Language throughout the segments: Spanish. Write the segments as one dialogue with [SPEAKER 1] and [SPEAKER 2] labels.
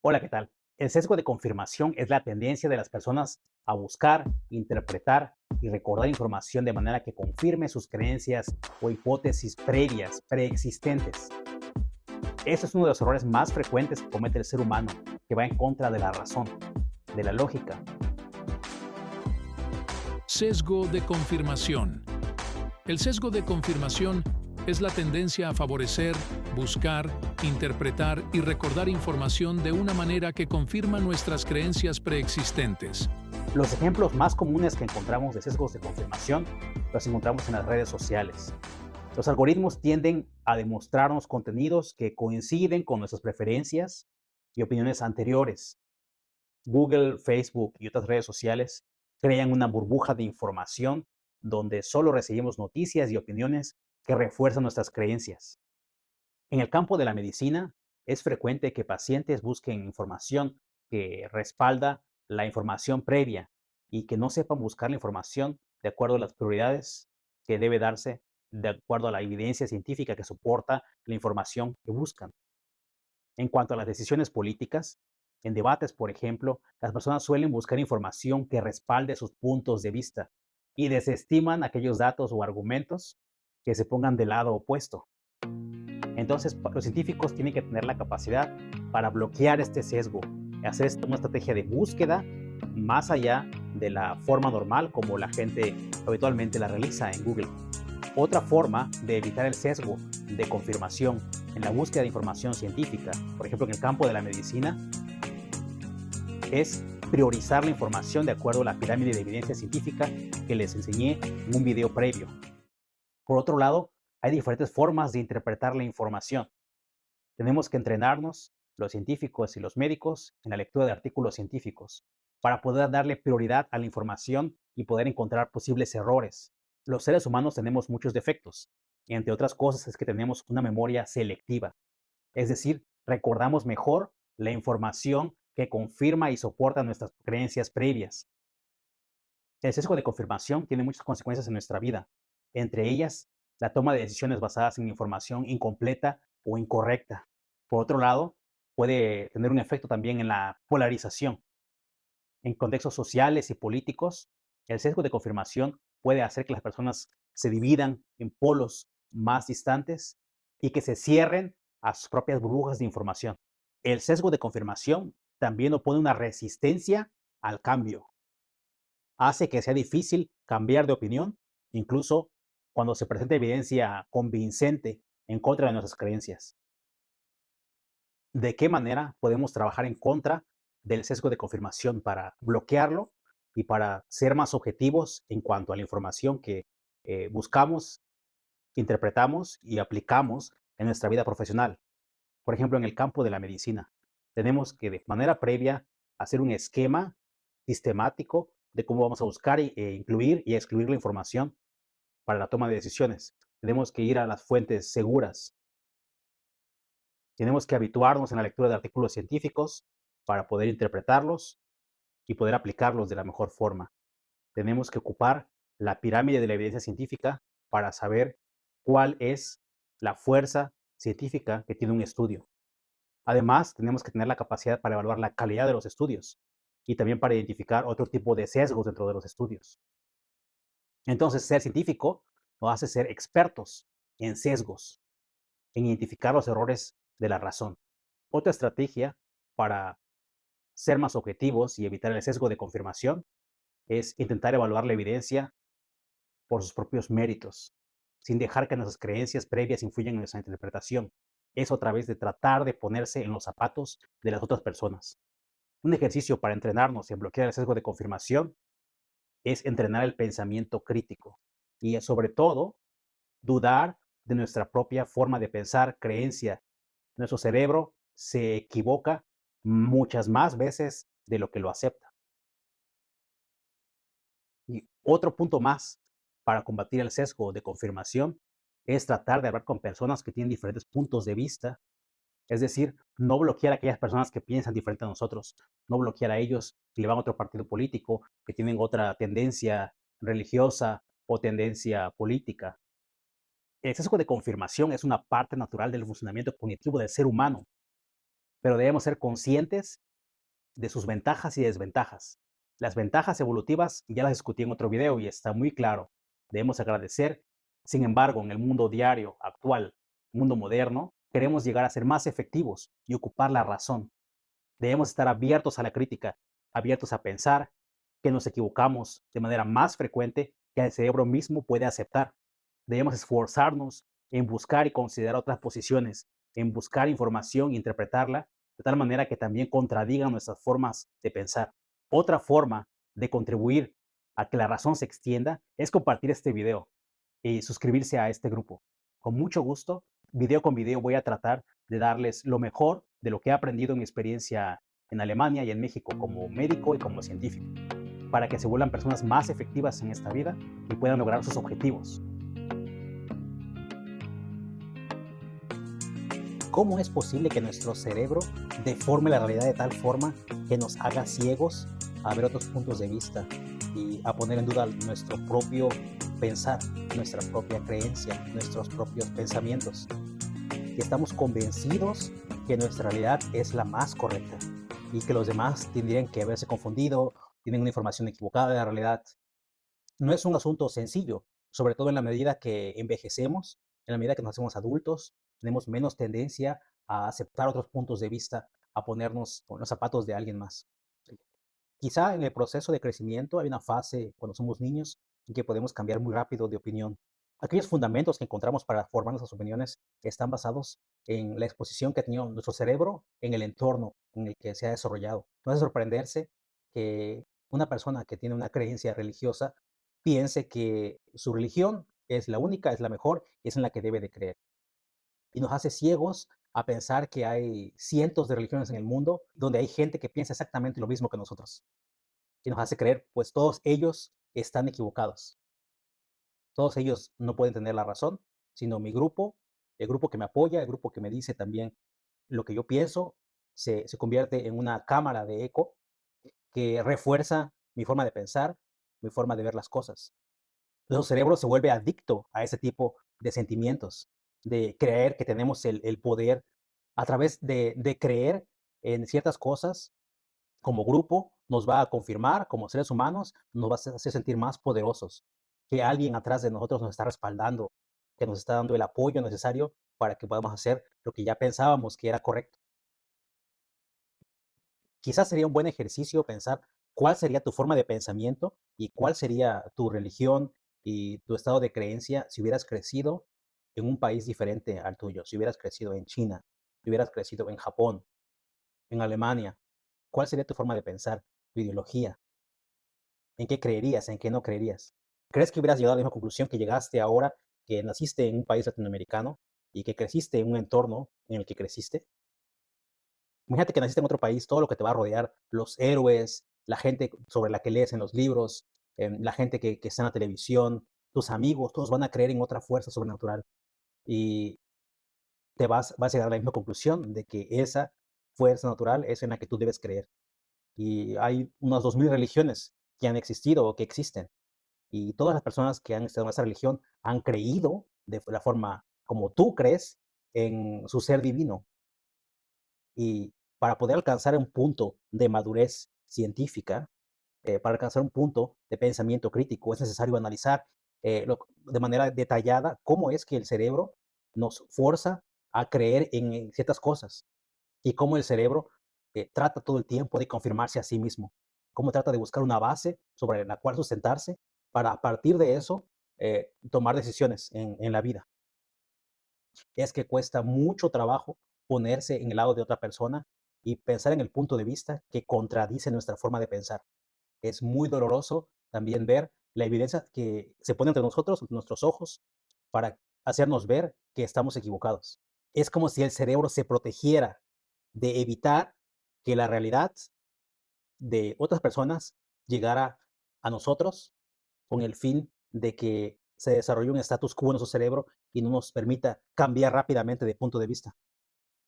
[SPEAKER 1] Hola, ¿qué tal? El sesgo de confirmación es la tendencia de las personas a buscar, interpretar y recordar información de manera que confirme sus creencias o hipótesis previas, preexistentes. Este es uno de los errores más frecuentes que comete el ser humano, que va en contra de la razón, de la lógica.
[SPEAKER 2] Sesgo de confirmación. El sesgo de confirmación es la tendencia a favorecer, buscar, interpretar y recordar información de una manera que confirma nuestras creencias preexistentes.
[SPEAKER 1] Los ejemplos más comunes que encontramos de sesgos de confirmación los encontramos en las redes sociales. Los algoritmos tienden a demostrarnos contenidos que coinciden con nuestras preferencias y opiniones anteriores. Google, Facebook y otras redes sociales crean una burbuja de información donde solo recibimos noticias y opiniones que refuerzan nuestras creencias. En el campo de la medicina, es frecuente que pacientes busquen información que respalda la información previa y que no sepan buscar la información de acuerdo a las prioridades que debe darse de acuerdo a la evidencia científica que soporta la información que buscan. En cuanto a las decisiones políticas, en debates, por ejemplo, las personas suelen buscar información que respalde sus puntos de vista y desestiman aquellos datos o argumentos que se pongan del lado opuesto. Entonces, los científicos tienen que tener la capacidad para bloquear este sesgo, hacer una estrategia de búsqueda más allá de la forma normal como la gente habitualmente la realiza en Google. Otra forma de evitar el sesgo de confirmación en la búsqueda de información científica, por ejemplo, en el campo de la medicina, es priorizar la información de acuerdo a la pirámide de evidencia científica que les enseñé en un video previo. Por otro lado, hay diferentes formas de interpretar la información. Tenemos que entrenarnos, los científicos y los médicos, en la lectura de artículos científicos para poder darle prioridad a la información y poder encontrar posibles errores. Los seres humanos tenemos muchos defectos, y entre otras cosas es que tenemos una memoria selectiva, es decir, recordamos mejor la información que confirma y soporta nuestras creencias previas. El sesgo de confirmación tiene muchas consecuencias en nuestra vida, entre ellas la toma de decisiones basadas en información incompleta o incorrecta. Por otro lado, puede tener un efecto también en la polarización. En contextos sociales y políticos, el sesgo de confirmación puede hacer que las personas se dividan en polos más distantes y que se cierren a sus propias burbujas de información. El sesgo de confirmación también opone una resistencia al cambio. Hace que sea difícil cambiar de opinión, incluso cuando se presenta evidencia convincente en contra de nuestras creencias. ¿De qué manera podemos trabajar en contra del sesgo de confirmación para bloquearlo y para ser más objetivos en cuanto a la información que buscamos, interpretamos y aplicamos en nuestra vida profesional? Por ejemplo, en el campo de la medicina, tenemos que de manera previa hacer un esquema sistemático de cómo vamos a buscar incluir y excluir la información para la toma de decisiones. Tenemos que ir a las fuentes seguras. Tenemos que habituarnos en la lectura de artículos científicos para poder interpretarlos y poder aplicarlos de la mejor forma. Tenemos que ocupar la pirámide de la evidencia científica para saber cuál es la fuerza científica que tiene un estudio. Además, tenemos que tener la capacidad para evaluar la calidad de los estudios y también para identificar otro tipo de sesgos dentro de los estudios. Entonces, ser científico nos hace ser expertos en sesgos, en identificar los errores de la razón. Otra estrategia para ser más objetivos y evitar el sesgo de confirmación es intentar evaluar la evidencia por sus propios méritos, sin dejar que nuestras creencias previas influyan en nuestra interpretación. Eso a través de tratar de ponerse en los zapatos de las otras personas. Un ejercicio para entrenarnos en bloquear el sesgo de confirmación es entrenar el pensamiento crítico y sobre todo dudar de nuestra propia forma de pensar, creencia. Nuestro cerebro se equivoca muchas más veces de lo que lo acepta. Y otro punto más para combatir el sesgo de confirmación es tratar de hablar con personas que tienen diferentes puntos de vista, es decir, no bloquear a aquellas personas que piensan diferente a nosotros, no bloquear a ellos que le van a otro partido político, que tienen otra tendencia religiosa o tendencia política. El sesgo de confirmación es una parte natural del funcionamiento cognitivo del ser humano. pero debemos ser conscientes de sus ventajas y desventajas. Las ventajas evolutivas ya las discutí en otro video y está muy claro. Debemos agradecer. Sin embargo, en el mundo diario, actual, mundo moderno, queremos llegar a ser más efectivos y ocupar la razón. Debemos estar abiertos a la crítica, abiertos a pensar que nos equivocamos de manera más frecuente que el cerebro mismo puede aceptar. Debemos esforzarnos en buscar y considerar otras posiciones, en buscar información e interpretarla de tal manera que también contradigan nuestras formas de pensar. Otra forma de contribuir a que la razón se extienda es compartir este video y suscribirse a este grupo. Con mucho gusto, video con video voy a tratar de darles lo mejor de lo que he aprendido en mi experiencia en Alemania y en México como médico y como científico, para que se vuelvan personas más efectivas en esta vida y puedan lograr sus objetivos. ¿Cómo es posible que nuestro cerebro deforme la realidad de tal forma que nos haga ciegos a ver otros puntos de vista y a poner en duda nuestro propio pensar, nuestra propia creencia, nuestros propios pensamientos? Y estamos convencidos que nuestra realidad es la más correcta y que los demás tendrían que haberse confundido, tienen una información equivocada de la realidad. No es un asunto sencillo, sobre todo en la medida que envejecemos, en la medida que nos hacemos adultos, tenemos menos tendencia a aceptar otros puntos de vista, a ponernos con los zapatos de alguien más. Quizá en el proceso de crecimiento hay una fase cuando somos niños en que podemos cambiar muy rápido de opinión. Aquellos fundamentos que encontramos para formar nuestras opiniones están basados en la exposición que ha tenido nuestro cerebro en el entorno en el que se ha desarrollado. No es sorprenderse que una persona que tiene una creencia religiosa piense que su religión es la única, es la mejor, es en la que debe de creer. Y nos hace ciegos a pensar que hay cientos de religiones en el mundo donde hay gente que piensa exactamente lo mismo que nosotros. Y nos hace creer, pues todos ellos están equivocados. Todos ellos no pueden tener la razón, sino mi grupo, el grupo que me apoya, el grupo que me dice también lo que yo pienso, se convierte en una cámara de eco que refuerza mi forma de pensar, mi forma de ver las cosas. Nuestro cerebro se vuelve adicto a ese tipo de sentimientos, de creer que tenemos el poder a través de creer en ciertas cosas como grupo, nos va a confirmar como seres humanos, nos va a hacer sentir más poderosos, que alguien atrás de nosotros nos está respaldando, que nos está dando el apoyo necesario para que podamos hacer lo que ya pensábamos que era correcto. Quizás sería un buen ejercicio pensar cuál sería tu forma de pensamiento y cuál sería tu religión y tu estado de creencia si hubieras crecido en un país diferente al tuyo, si hubieras crecido en China, si hubieras crecido en Japón, en Alemania. ¿Cuál sería tu forma de pensar, tu ideología? ¿En qué creerías? ¿En qué no creerías? ¿Crees que hubieras llegado a la misma conclusión que llegaste ahora que naciste en un país latinoamericano y que creciste en un entorno en el que creciste? Imagínate que naciste en otro país, todo lo que te va a rodear, los héroes, la gente sobre la que lees en los libros, la gente que está en la televisión, tus amigos, todos van a creer en otra fuerza sobrenatural. Y vas a llegar a la misma conclusión de que esa fuerza natural es en la que tú debes creer. Y hay unas 2000 religiones que han existido o que existen. Y todas las personas que han estado en esa religión han creído de la forma como tú crees en su ser divino. Y para poder alcanzar un punto de madurez científica, para alcanzar un punto de pensamiento crítico, es necesario analizar de manera detallada cómo es que el cerebro nos forza a creer en ciertas cosas y cómo el cerebro trata todo el tiempo de confirmarse a sí mismo, cómo trata de buscar una base sobre la cual sustentarse para a partir de eso tomar decisiones en la vida. Es que cuesta mucho trabajo ponerse en el lado de otra persona y pensar en el punto de vista que contradice nuestra forma de pensar. Es muy doloroso también ver la evidencia que se pone entre nosotros, entre nuestros ojos, para hacernos ver que estamos equivocados. Es como si el cerebro se protegiera de evitar que la realidad de otras personas llegara a nosotros con el fin de que se desarrolle un status quo en nuestro cerebro y no nos permita cambiar rápidamente de punto de vista.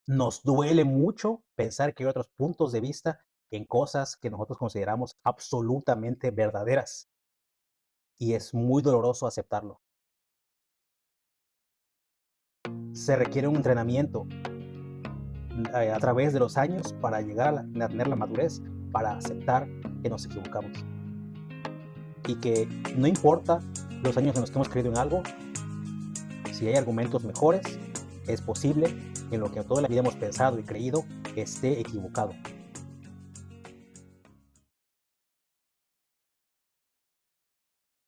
[SPEAKER 1] Nos duele mucho pensar que hay otros puntos de vista en cosas que nosotros consideramos absolutamente verdaderas y es muy doloroso aceptarlo. Se requiere un entrenamiento a través de los años para llegar a tener la madurez para aceptar que nos equivocamos. Y que no importa los años en los que hemos creído en algo, si hay argumentos mejores, es posible que en lo que toda la vida hemos pensado y creído esté equivocado.